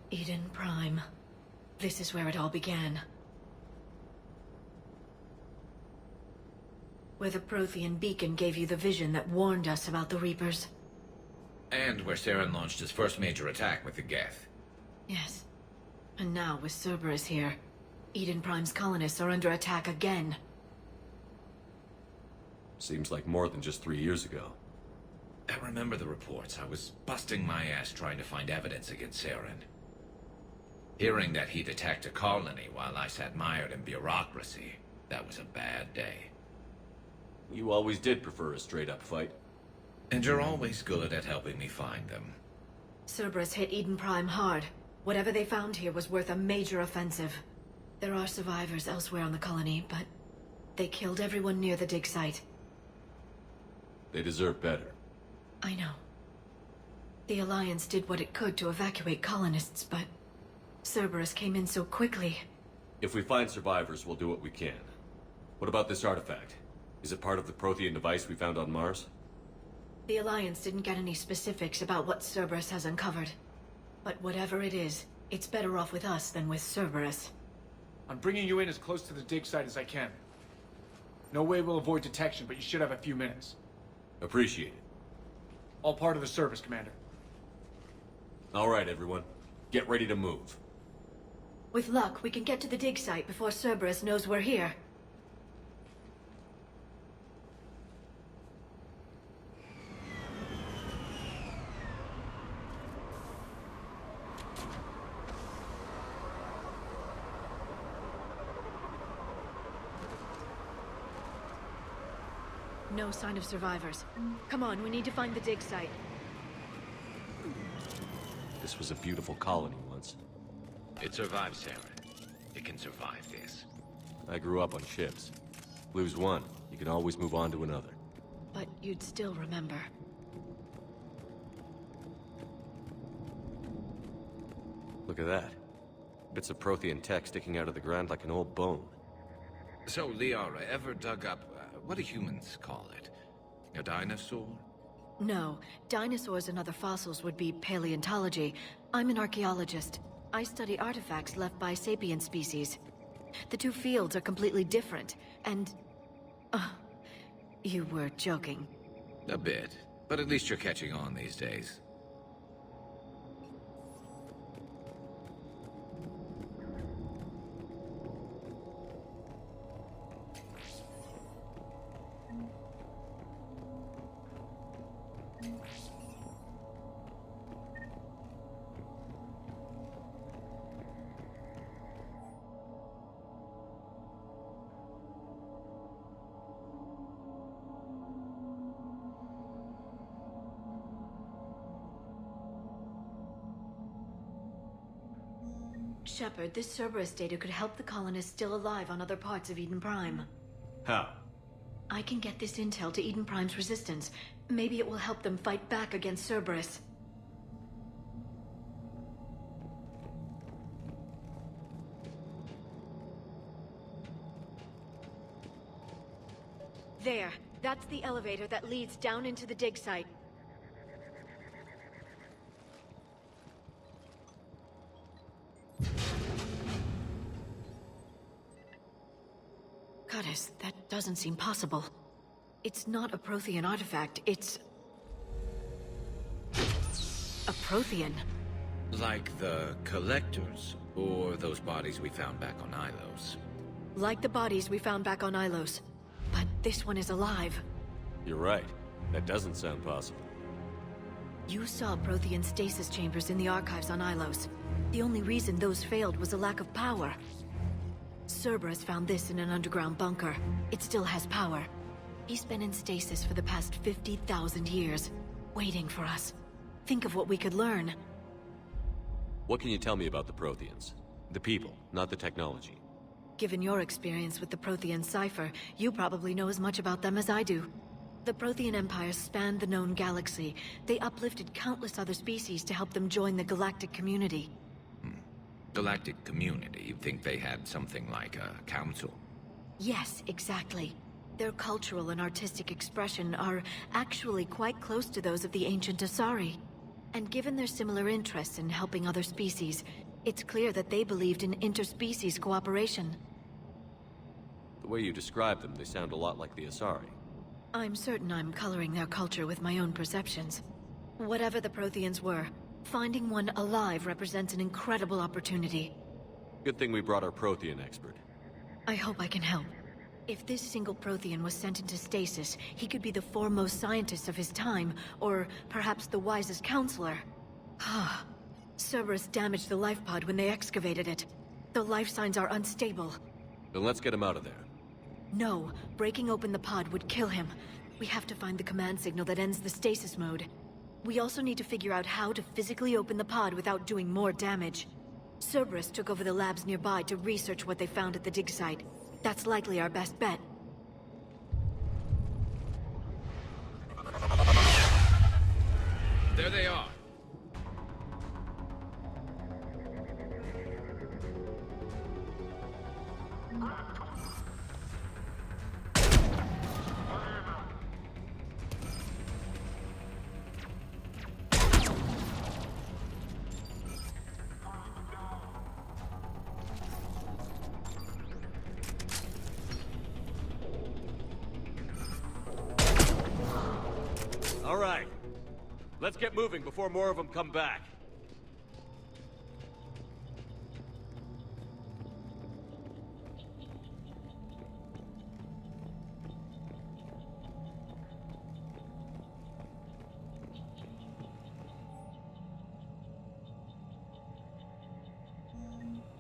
Eden Prime. This is where it all began. Where the Prothean beacon gave you the vision that warned us about the Reapers. And where Saren launched his first major attack with the Geth. Yes. And now, with Cerberus here, Eden Prime's colonists are under attack again. Seems like more than just 3 years ago. I remember the reports. I was busting my ass trying to find evidence against Saren. Hearing that he'd attacked a colony while I sat mired in bureaucracy, that was a bad day. You always did prefer a straight-up fight. And you're always good at helping me find them. Cerberus hit Eden Prime hard. Whatever they found here was worth a major offensive. There are survivors elsewhere on the colony, but they killed everyone near the dig site. They deserve better. I know. The Alliance did what it could to evacuate colonists, but Cerberus came in so quickly. If we find survivors, we'll do what we can. What about this artifact? Is it part of the Prothean device we found on Mars? The Alliance didn't get any specifics about what Cerberus has uncovered. But whatever it is, it's better off with us than with Cerberus. I'm bringing you in as close to the dig site as I can. No way we'll avoid detection, but you should have a few minutes. Appreciate it. All part of the service, Commander. All right, everyone. Get ready to move. With luck, we can get to the dig site before Cerberus knows we're here. No sign of survivors. Come on, we need to find the dig site. This was a beautiful colony once. It survived Saren. It can survive this. I grew up on ships. Lose one, you can always move on to another. But you'd still remember. Look at that. Bits of Prothean tech sticking out of the ground like an old bone. So, Liara, ever dug up, what do humans call it? A dinosaur? No, dinosaurs and other fossils would be paleontology. I'm an archaeologist. I study artifacts left by sapient species. The two fields are completely different, and... you were joking. A bit. But at least you're catching on these days. Shepard, this Cerberus data could help the colonists still alive on other parts of Eden Prime. How? I can get this intel to Eden Prime's resistance. Maybe it will help them fight back against Cerberus. There. That's the elevator that leads down into the dig site. Goddess, that doesn't seem possible. It's not a Prothean artifact, it's... a Prothean. Like the Collectors, or those bodies we found back on Ilos. Like the bodies we found back on Ilos. But this one is alive. You're right. That doesn't sound possible. You saw Prothean stasis chambers in the archives on Ilos. The only reason those failed was a lack of power. Cerberus found this in an underground bunker. It still has power. He's been in stasis for the past 50,000 years, waiting for us. Think of what we could learn. What can you tell me about the Protheans? The people, not the technology. Given your experience with the Prothean cipher, you probably know as much about them as I do. The Prothean Empire spanned the known galaxy. They uplifted countless other species to help them join the galactic community. Galactic community, you'd think they had something like a council. Yes, exactly. Their cultural and artistic expression are actually quite close to those of the ancient Asari. And given their similar interests in helping other species, it's clear that they believed in interspecies cooperation. The way you describe them, they sound a lot like the Asari. I'm certain I'm coloring their culture with my own perceptions. Whatever the Protheans were, finding one alive represents an incredible opportunity. Good thing we brought our Prothean expert. I hope I can help. If this single Prothean was sent into stasis, he could be the foremost scientist of his time, or perhaps the wisest counselor. Cerberus damaged the life pod when they excavated it. The life signs are unstable. Then let's get him out of there. No, breaking open the pod would kill him. We have to find the command signal that ends the stasis mode. We also need to figure out how to physically open the pod without doing more damage. Cerberus took over the labs nearby to research what they found at the dig site. That's likely our best bet. There they are. All right. Let's get moving before more of them come back.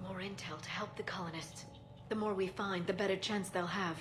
More intel to help the colonists. The more we find, the better chance they'll have.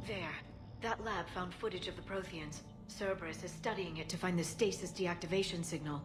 There. That lab found footage of the Protheans. Cerberus is studying it to find the stasis deactivation signal.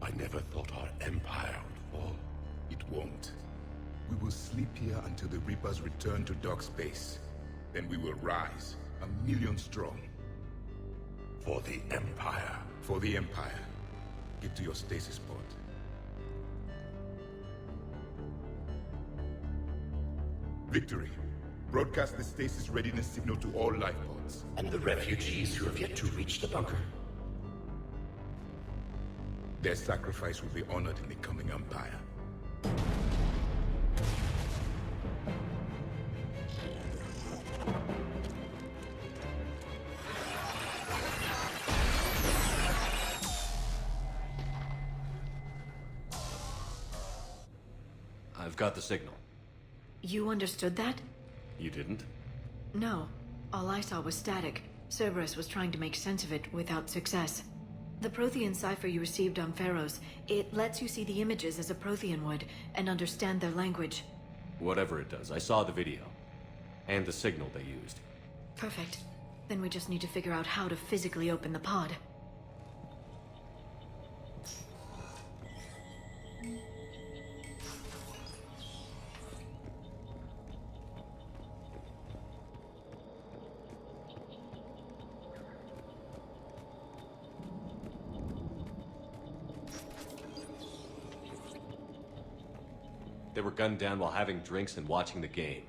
I never thought our empire would fall. It won't. We will sleep here until the Reapers return to dark space. Then we will rise, 1,000,000 strong. For the Empire. For the Empire. Get to your stasis pod. Victory. Broadcast the stasis readiness signal to all life pods. And the refugees who have yet to reach the bunker. Their sacrifice will be honored in the coming Empire. I've got the signal. You understood that? You didn't? No. All I saw was static. Cerberus was trying to make sense of it without success. The Prothean cipher you received on Pharaohs, it lets you see the images as a Prothean would, and understand their language. Whatever it does, I saw the video. And the signal they used. Perfect. Then we just need to figure out how to physically open the pod. They were gunned down while having drinks and watching the game.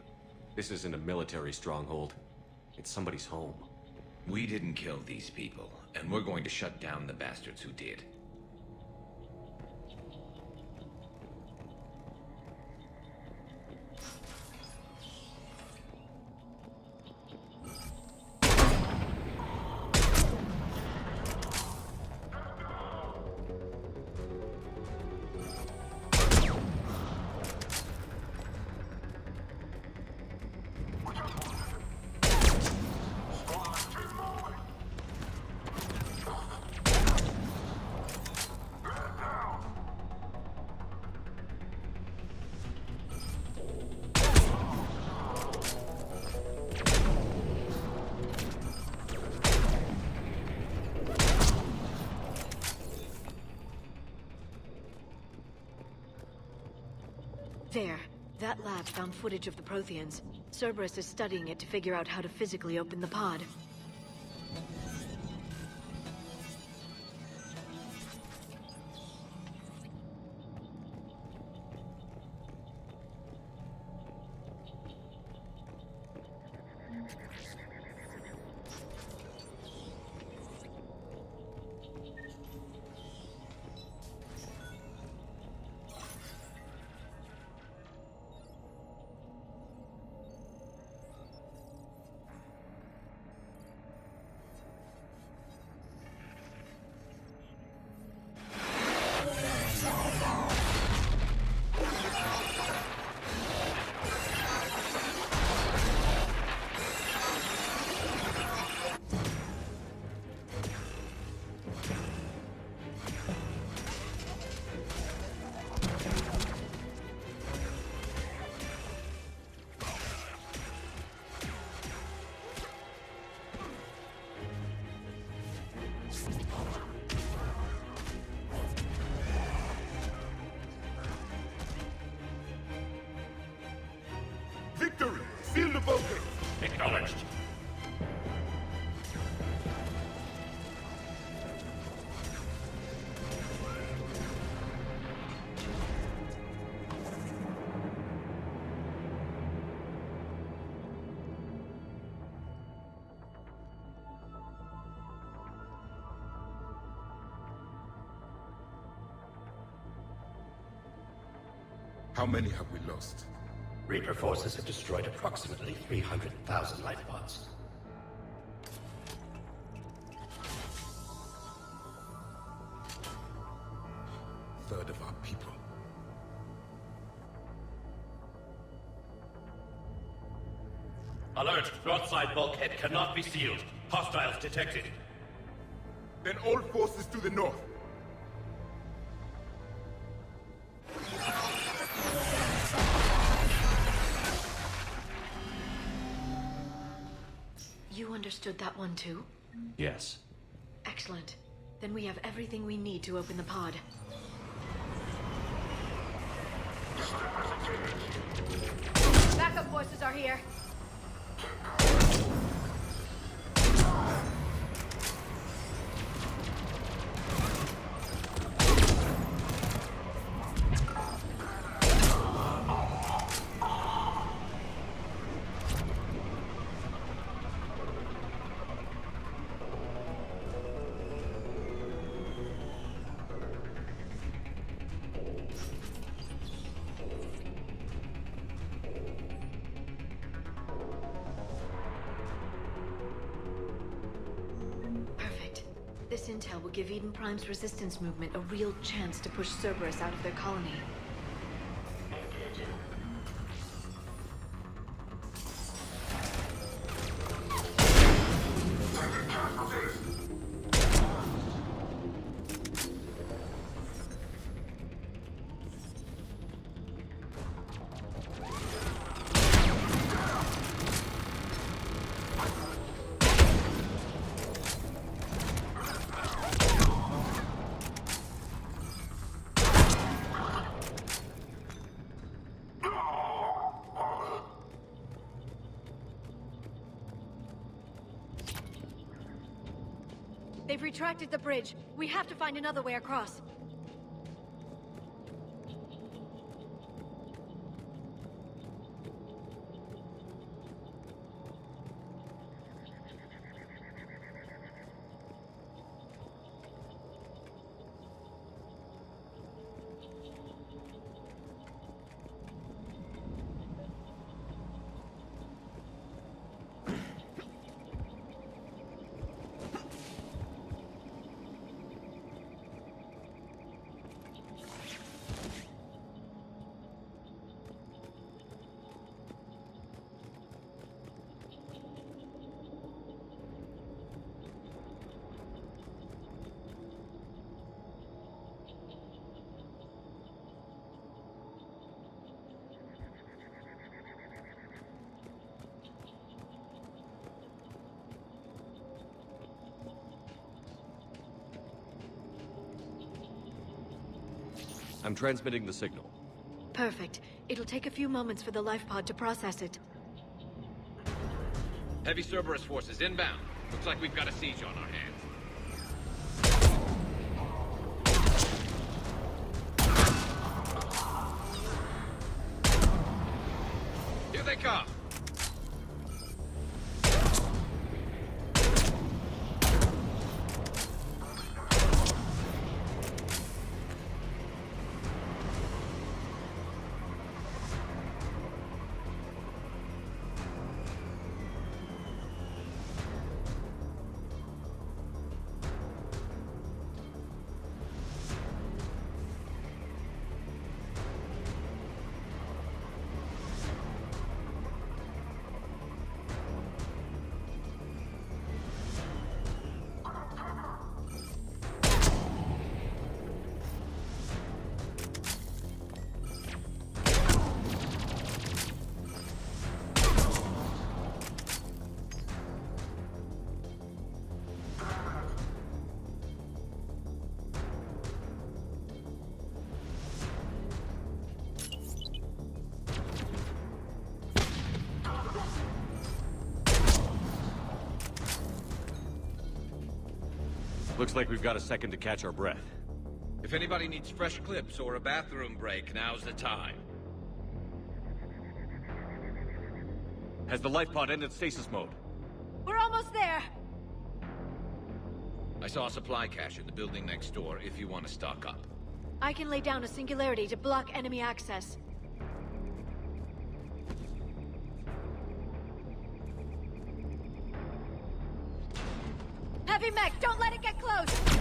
This isn't a military stronghold. It's somebody's home. We didn't kill these people, and we're going to shut down the bastards who did. There. That lab found footage of the Protheans. Cerberus is studying it to figure out how to physically open the pod. Victory! Seal the bunker! Acknowledged. How many have we lost? Reaper forces have destroyed approximately 300,000 life pods. Third of our people. Alert! North side bulkhead cannot be sealed. Hostiles detected. Then all forces to the north. You understood that one too? Yes. Excellent. Then we have everything we need to open the pod. Backup forces are here. This intel will give Eden Prime's resistance movement a real chance to push Cerberus out of their colony. They've retracted the bridge. We have to find another way across. I'm transmitting the signal. Perfect. It'll take a few moments for the life pod to process it. Heavy Cerberus forces inbound. Looks like we've got a siege on our hands. Here they come! Looks like we've got a second to catch our breath. If anybody needs fresh clips or a bathroom break, now's the time. Has the life pod ended stasis mode? We're almost there! I saw a supply cache in the building next door if you want to stock up. I can lay down a singularity to block enemy access. Heavy mech, don't let it get close!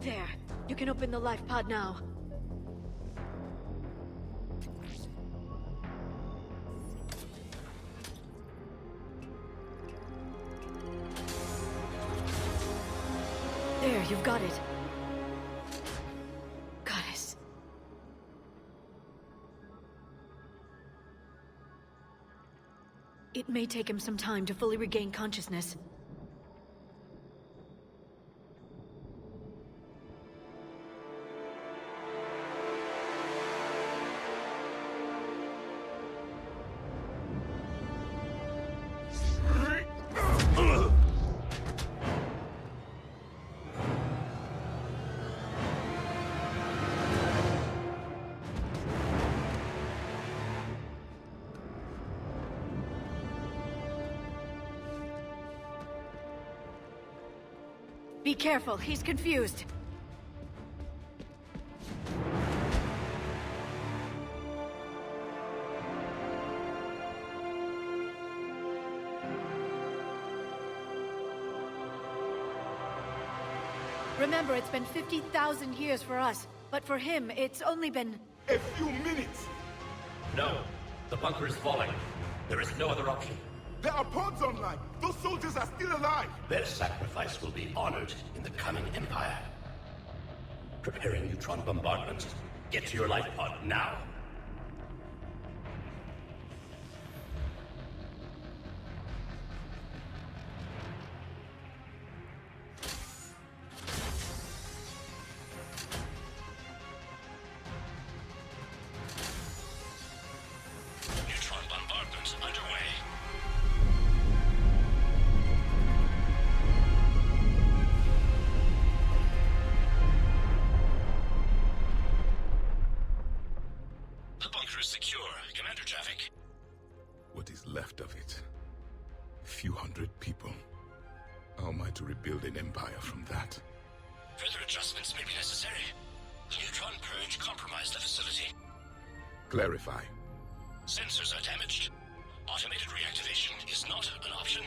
There. You can open the life pod now. There, you've got it. Goddess. It may take him some time to fully regain consciousness. Be careful, he's confused. Remember, it's been 50,000 years for us, but for him, it's only been... A few minutes! No. The bunker is falling. There is no other option. There are pods online! Those soldiers are still alive! Their sacrifice will be honored in the coming Empire. Preparing neutron bombardment. Get to your life pod now. secure. Commander traffic. What is left of it? A few hundred people. How am I to rebuild an empire from that? Further adjustments may be necessary. The neutron purge compromised the facility. Clarify. Sensors are damaged. Automated reactivation is not an option.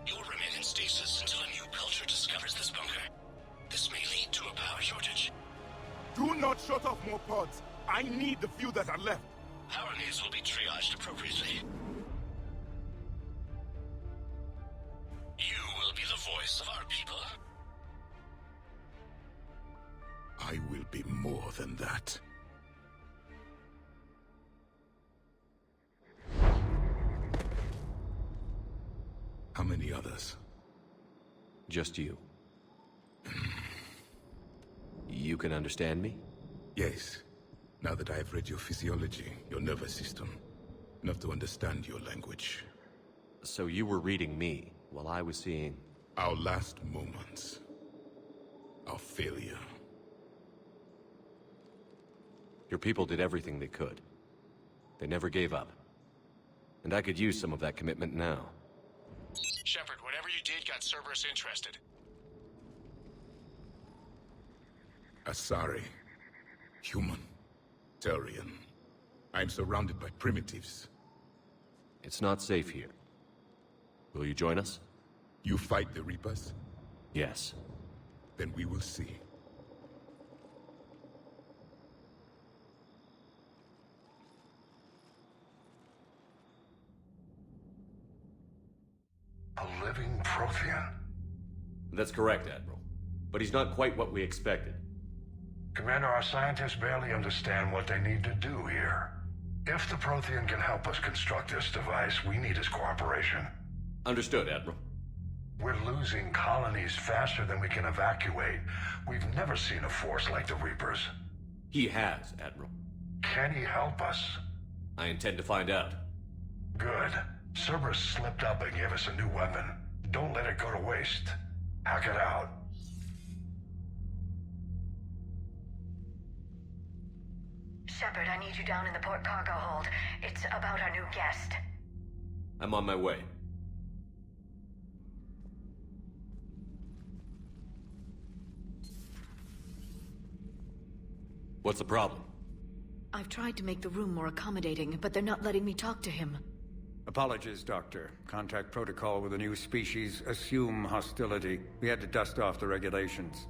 You'll remain in stasis until a new culture discovers this bunker. This may lead to a power shortage. Do not shut off more pods. I need the few that are left. Power needs will be triaged appropriately. You will be the voice of our people. I will be more than that. How many others? Just you. You can understand me? Yes. Now that I have read your physiology, your nervous system, enough to understand your language. So you were reading me, while I was seeing... Our last moments. Our failure. Your people did everything they could. They never gave up. And I could use some of that commitment now. Shepard, whatever you did got Cerberus interested. Asari. Human. Turian. I'm surrounded by primitives. It's not safe here. Will you join us? You fight the Reapers? Yes. Then we will see. A living Prothean? That's correct, Admiral. But he's not quite what we expected. Commander, our scientists barely understand what they need to do here. If the Prothean can help us construct this device, we need his cooperation. Understood, Admiral. We're losing colonies faster than we can evacuate. We've never seen a force like the Reapers. He has, Admiral. Can he help us? I intend to find out. Good. Cerberus slipped up and gave us a new weapon. Don't let it go to waste. Hack it out. Shepard, I need you down in the port cargo hold. It's about our new guest. I'm on my way. What's the problem? I've tried to make the room more accommodating, but they're not letting me talk to him. Apologies, Doctor. Contact protocol with a new species. Assume hostility. We had to dust off the regulations.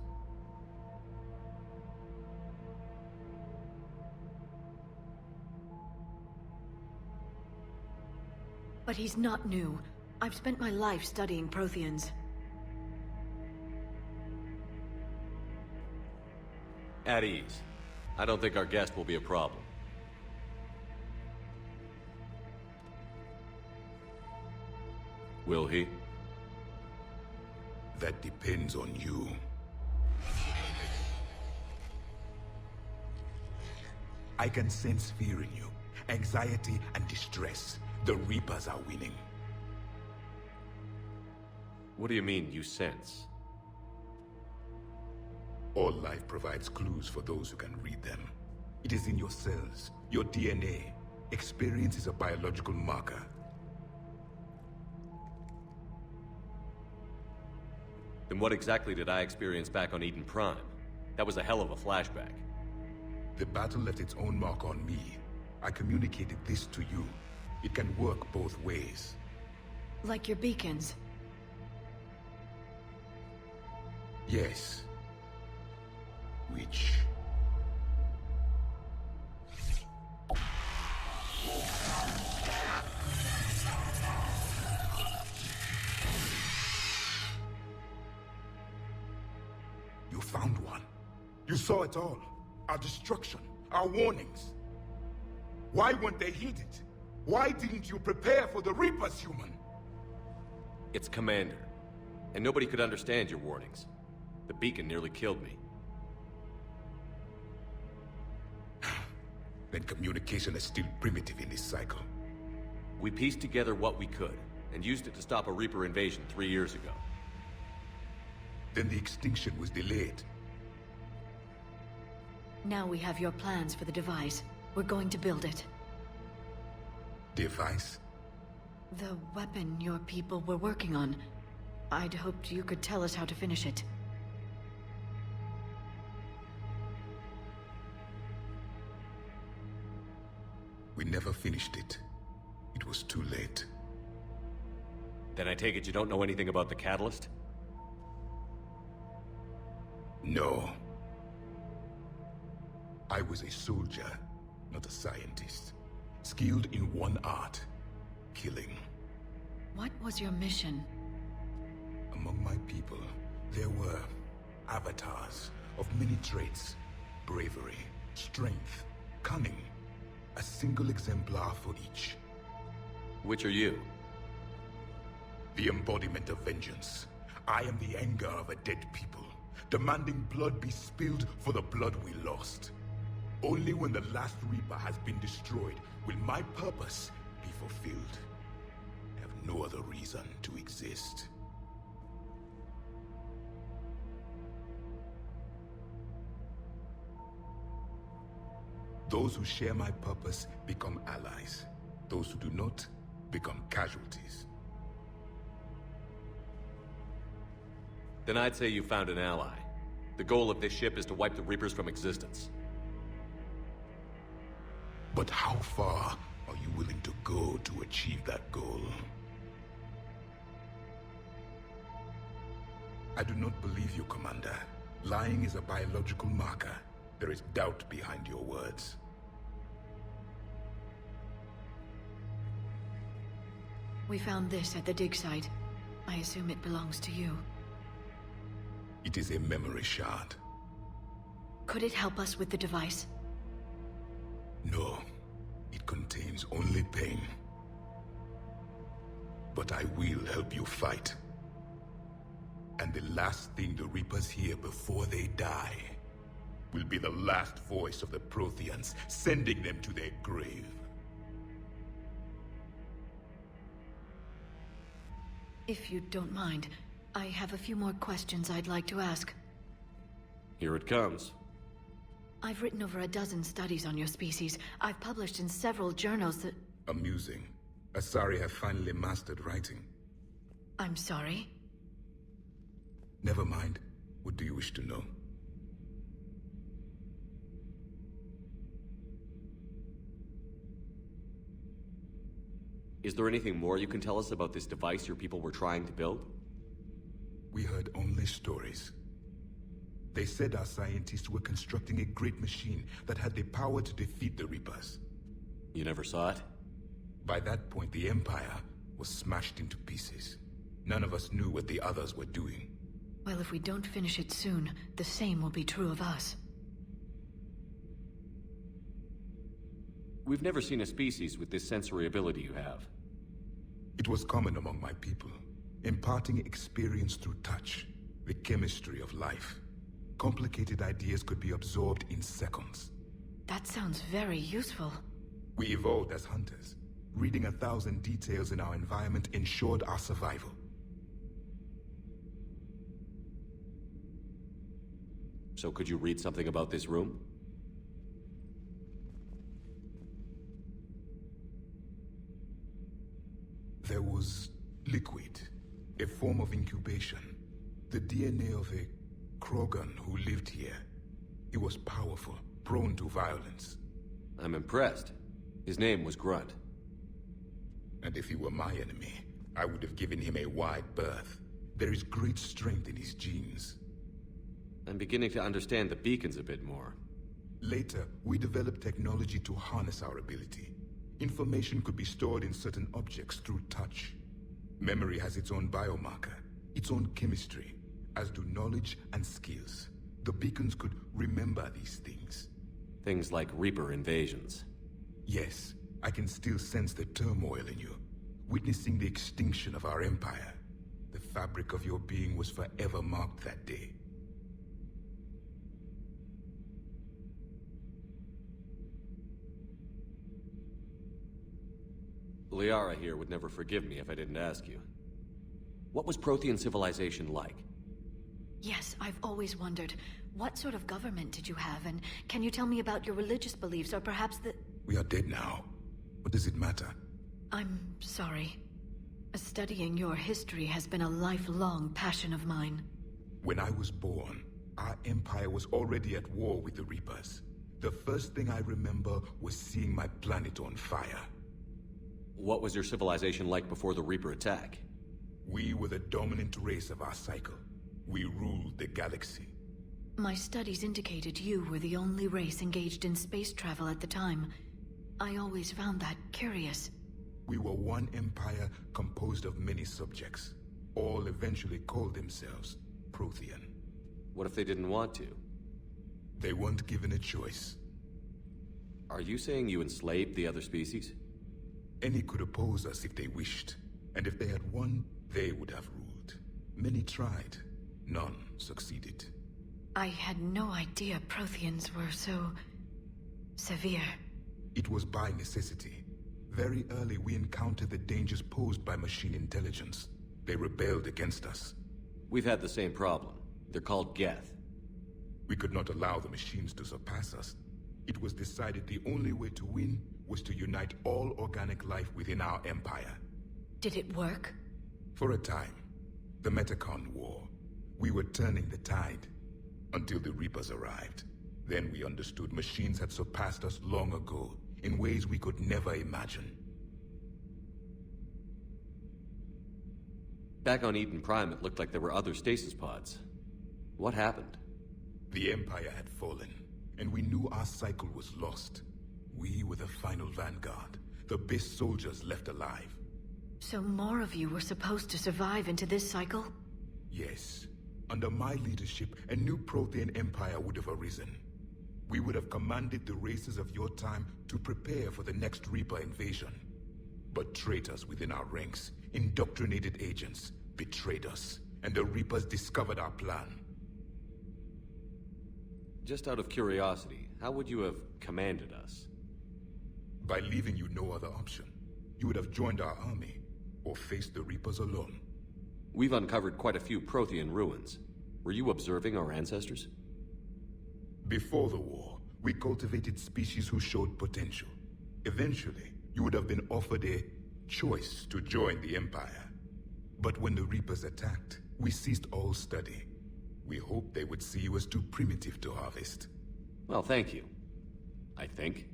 But he's not new. I've spent my life studying Protheans. At ease. I don't think our guest will be a problem. Will he? That depends on you. I can sense fear in you. Anxiety and distress. The Reapers are winning. What do you mean, you sense? All life provides clues for those who can read them. It is in your cells, your DNA. Experience is a biological marker. Then what exactly did I experience back on Eden Prime? That was a hell of a flashback. The battle left its own mark on me. I communicated this to you. It can work both ways. Like your beacons. Yes. Which... You found one. You saw it all. Our destruction, our warnings. Why weren't they heeded? Why didn't you prepare for the Reapers, human? It's Commander. And nobody could understand your warnings. The beacon nearly killed me. Then communication is still primitive in this cycle. We pieced together what we could, and used it to stop a Reaper invasion 3 years ago. Then the extinction was delayed. Now we have your plans for the device. We're going to build it. Device? The weapon your people were working on. I'd hoped you could tell us how to finish it. We never finished it. It was too late. Then I take it you don't know anything about the catalyst? No. I was a soldier, not a scientist. Skilled in one art, killing. What was your mission? Among my people, there were avatars of many traits. Bravery, strength, cunning. A single exemplar for each. Which are you? The embodiment of vengeance. I am the anger of a dead people, demanding blood be spilled for the blood we lost. Only when the last Reaper has been destroyed will my purpose be fulfilled. I have no other reason to exist. Those who share my purpose become allies. Those who do not become casualties. Then I'd say you found an ally. The goal of this ship is to wipe the Reapers from existence. But how far are you willing to go to achieve that goal? I do not believe you, Commander. Lying is a biological marker. There is doubt behind your words. We found this at the dig site. I assume it belongs to you. It is a memory shard. Could it help us with the device? No, it contains only pain. But I will help you fight. And the last thing the Reapers hear before they die will be the last voice of the Protheans, sending them to their grave. If you don't mind, I have a few more questions I'd like to ask. Here it comes. I've written over a dozen studies on your species. I've published in several journals that... Amusing. Asari have finally mastered writing. I'm sorry? Never mind. What do you wish to know? Is there anything more you can tell us about this device your people were trying to build? We heard only stories. They said our scientists were constructing a great machine that had the power to defeat the Reapers. You never saw it? By that point, the Empire was smashed into pieces. None of us knew what the others were doing. Well, if we don't finish it soon, the same will be true of us. We've never seen a species with this sensory ability you have. It was common among my people, imparting experience through touch, the chemistry of life. Complicated ideas could be absorbed in seconds. That sounds very useful. We evolved as hunters. Reading 1,000 details in our environment ensured our survival. So could you read something about this room? There was liquid, a form of incubation. The DNA of a Krogan who lived here. He was powerful, prone to violence. I'm impressed. His name was Grunt. And if he were my enemy, I would have given him a wide berth. There is great strength in his genes. I'm beginning to understand the beacons a bit more. Later, we developed technology to harness our ability. Information could be stored in certain objects through touch. Memory has its own biomarker, its own chemistry, as do knowledge and skills. The beacons could remember these things. Things like Reaper invasions. Yes, I can still sense the turmoil in you, witnessing the extinction of our empire. The fabric of your being was forever marked that day. Liara here would never forgive me if I didn't ask you. What was Prothean civilization like? Yes, I've always wondered, what sort of government did you have, and can you tell me about your religious beliefs, or perhaps the... We are dead now. What does it matter? I'm sorry. Studying your history has been a lifelong passion of mine. When I was born, our empire was already at war with the Reapers. The first thing I remember was seeing my planet on fire. What was your civilization like before the Reaper attack? We were the dominant race of our cycle. We ruled the galaxy. My studies indicated you were the only race engaged in space travel at the time. I always found that curious. We were one empire composed of many subjects. All eventually called themselves Prothean. What if they didn't want to? They weren't given a choice. Are you saying you enslaved the other species? Any could oppose us if they wished. And if they had won, they would have ruled. Many tried. None succeeded. I had no idea Protheans were so... severe. It was by necessity. Very early we encountered the dangers posed by machine intelligence. They rebelled against us. We've had the same problem. They're called Geth. We could not allow the machines to surpass us. It was decided the only way to win was to unite all organic life within our empire. Did it work? For a time. The Metacon War. We were turning the tide. Until the Reapers arrived. Then we understood machines had surpassed us long ago, in ways we could never imagine. Back on Eden Prime, it looked like there were other stasis pods. What happened? The Empire had fallen, and we knew our cycle was lost. We were the final vanguard, the best soldiers left alive. So more of you were supposed to survive into this cycle? Yes. Under my leadership, a new Prothean empire would have arisen. We would have commanded the races of your time to prepare for the next Reaper invasion. But traitors within our ranks, indoctrinated agents, betrayed us, and the Reapers discovered our plan. Just out of curiosity, how would you have commanded us? By leaving you no other option. You would have joined our army, or faced the Reapers alone. We've uncovered quite a few Prothean ruins. Were you observing our ancestors? Before the war, we cultivated species who showed potential. Eventually, you would have been offered a choice to join the Empire. But when the Reapers attacked, we ceased all study. We hoped they would see you as too primitive to harvest. Well, thank you. I think.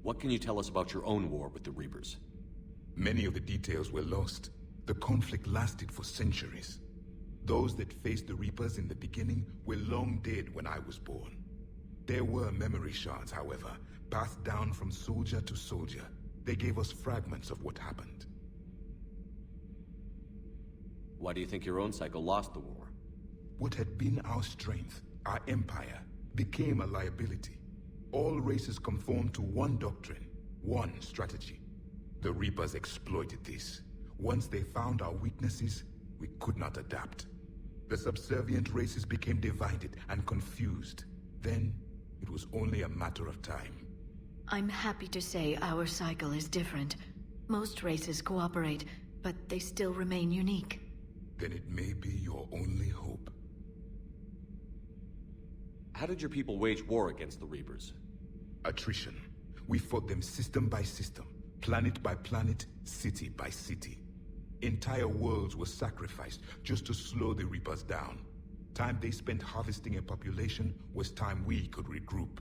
What can you tell us about your own war with the Reapers? Many of the details were lost. The conflict lasted for centuries. Those that faced the Reapers in the beginning were long dead when I was born. There were memory shards, however, passed down from soldier to soldier. They gave us fragments of what happened. Why do you think your own cycle lost the war? What had been our strength, our empire, became a liability. All races conformed to one doctrine, one strategy. The Reapers exploited this. Once they found our weaknesses, we could not adapt. The subservient races became divided and confused. Then, it was only a matter of time. I'm happy to say our cycle is different. Most races cooperate, but they still remain unique. Then it may be your only hope. How did your people wage war against the Reapers? Attrition. We fought them system by system, planet by planet, city by city. Entire worlds were sacrificed just to slow the Reapers down. Time they spent harvesting a population was time we could regroup.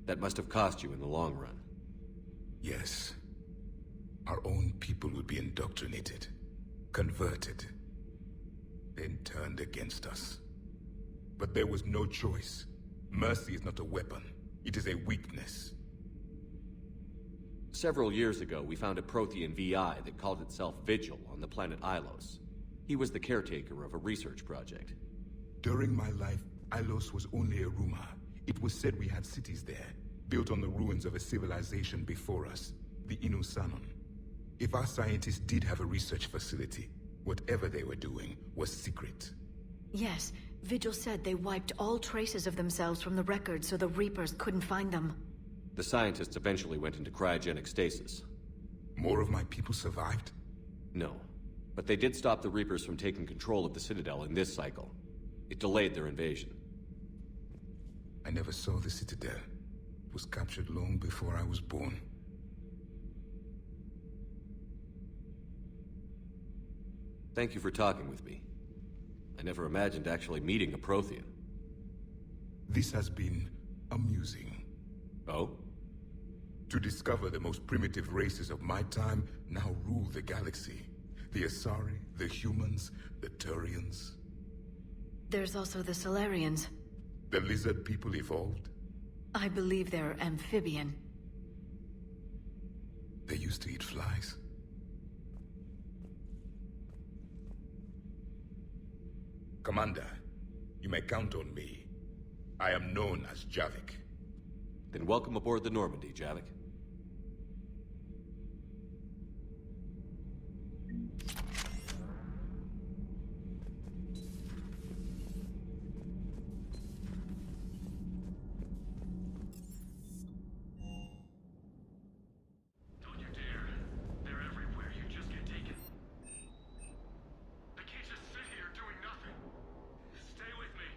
That must have cost you in the long run. Yes. Our own people would be indoctrinated, converted, then turned against us. But there was no choice. Mercy is not a weapon. It is a weakness. Several years ago, we found a Prothean VI that called itself Vigil on the planet Ilos. He was the caretaker of a research project. During my life, Ilos was only a rumor. It was said we had cities there, built on the ruins of a civilization before us, the Inusanon. If our scientists did have a research facility, whatever they were doing was secret. Yes, Vigil said they wiped all traces of themselves from the records so the Reapers couldn't find them. The scientists eventually went into cryogenic stasis. More of my people survived? No. But they did stop the Reapers from taking control of the Citadel in this cycle. It delayed their invasion. I never saw the Citadel. It was captured long before I was born. Thank you for talking with me. I never imagined actually meeting a Prothean. This has been amusing. Oh? To discover the most primitive races of my time now rule the galaxy. The Asari, the humans, the Turians. There's also the Solarians. The lizard people evolved. I believe they're amphibian. They used to eat flies. Commander, you may count on me. I am known as Javik. Then welcome aboard the Normandy, Javik. Don't you dare. They're everywhere. You just get taken. I can't just sit here doing nothing. Stay with me.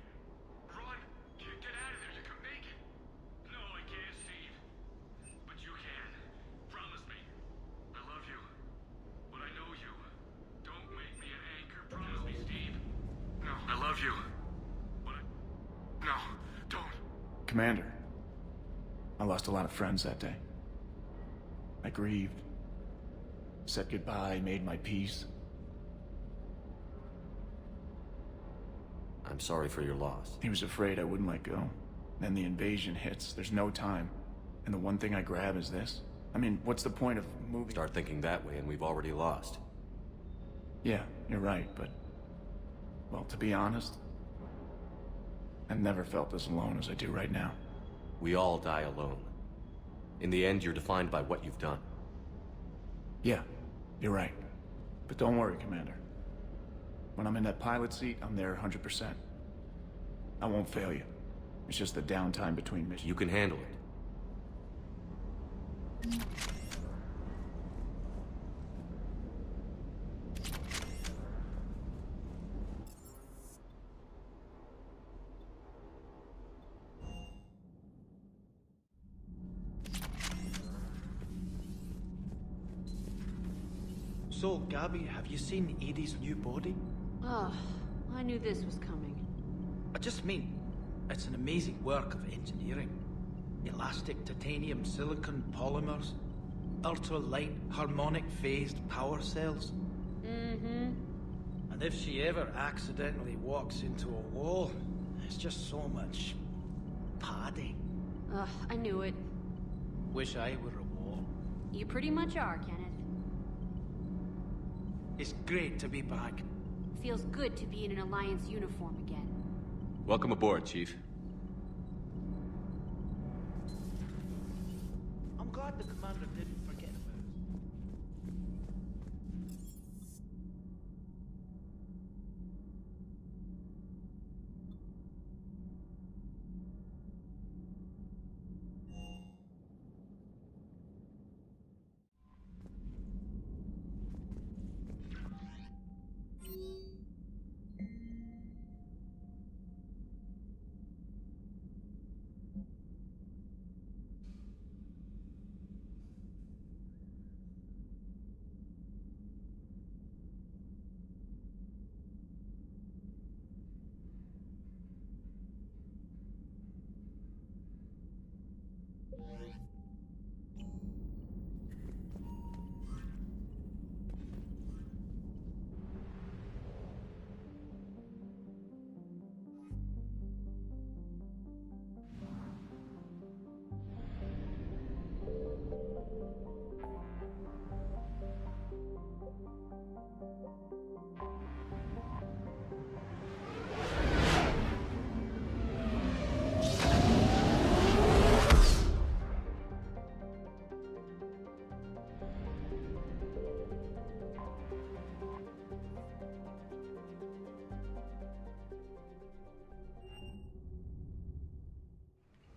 Run. Get out of there. You can make it. No, I can't, Steve. But you can. Promise me. I love you. But I know you. Don't make me an anchor. Promise me, Steve. No. I love you. But no. Don't. Commander, I lost a lot of friends that day. I grieved. Said goodbye, made my peace. I'm sorry for your loss. He was afraid I wouldn't let go. Then the invasion hits. There's no time. And the one thing I grab is this. I mean, what's the point of moving? Start thinking that way and we've already lost. Yeah, you're right, but... well, to be honest... I've never felt as alone as I do right now. We all die alone. In the end, you're defined by what you've done. Yeah, you're right. But don't worry, Commander. When I'm in that pilot seat, I'm there 100%. I won't fail you. It's just the downtime between missions. You can handle it. So, Gabby, have you seen Edie's new body? Oh, I knew this was coming. I just mean, it's an amazing work of engineering. Elastic titanium silicon polymers, ultra-light harmonic phased power cells. Mm-hmm. And if she ever accidentally walks into a wall, there's just so much padding. Ugh, I knew it. Wish I were a wall. You pretty much are, Kenneth. It's great to be back. Feels good to be in an Alliance uniform again. Welcome aboard, Chief. I'm glad the commander didn't forget about us.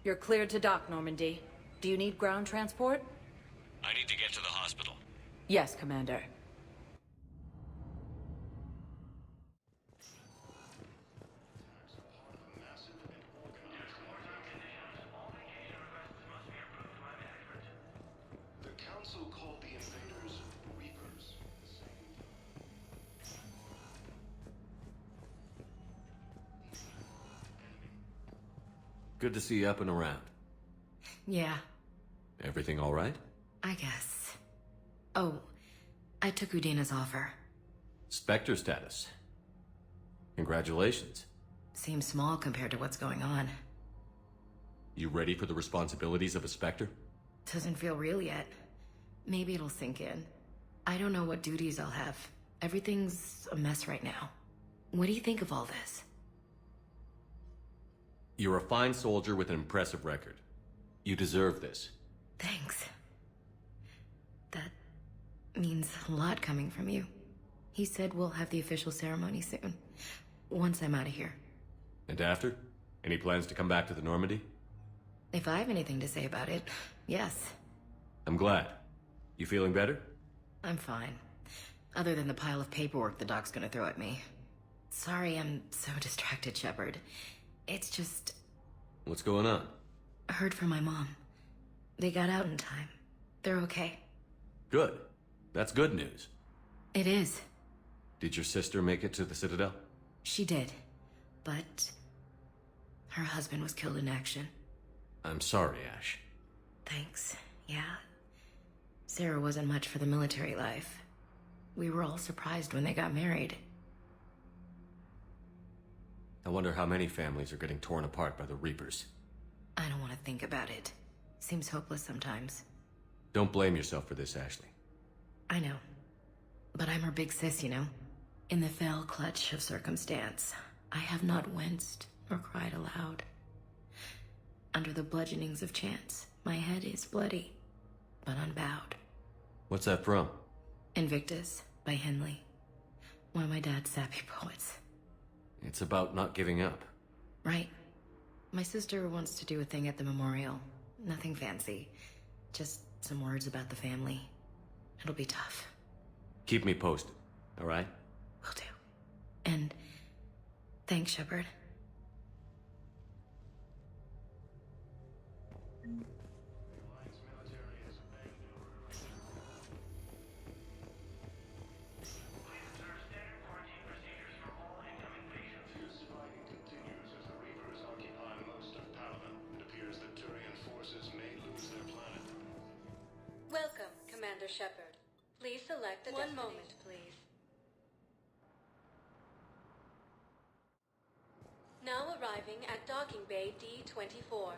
You're cleared to dock, Normandy. Do you need ground transport? I need to get to the hospital. Yes, Commander. invaders, Reapers. Good to see you up and around. Yeah, Everything all right? I guess. Oh, I took Udina's offer. Spectre status. Congratulations. Seems small compared to what's going on. You ready for the responsibilities of a Spectre? Doesn't feel real yet. Maybe it'll sink in. I don't know what duties I'll have. Everything's a mess right now. What do you think of all this? You're a fine soldier with an impressive record. You deserve this. Thanks. That means a lot coming from you. He said we'll have the official ceremony soon. Once I'm out of here. And after? Any plans to come back to the Normandy? If I have anything to say about it, yes. I'm glad. You feeling better? I'm fine. Other than the pile of paperwork the doc's gonna throw at me. Sorry I'm so distracted, Shepard. It's just... What's going on? I heard from my mom. They got out in time. They're okay. Good. That's good news. It is. Did your sister make it to the Citadel? She did. But... her husband was killed in action. I'm sorry, Ash. Thanks. Yeah. Sarah wasn't much for the military life. We were all surprised when they got married. I wonder how many families are getting torn apart by the Reapers. I don't want to think about it. Seems hopeless sometimes. Don't blame yourself for this, Ashley. I know. But I'm her big sis, you know? In the fell clutch of circumstance, I have not winced or cried aloud. Under the bludgeonings of chance, my head is bloody, but unbowed. What's that from? Invictus by Henley. One of my dad's sappy poets. It's about not giving up. Right. My sister wants to do a thing at the memorial. Nothing fancy. Just some words about the family. It'll be tough. Keep me posted, all right? Will do. And thanks, Shepard. Welcome, Commander Shepard. Please select a One moment, please. Now arriving at docking bay D-24.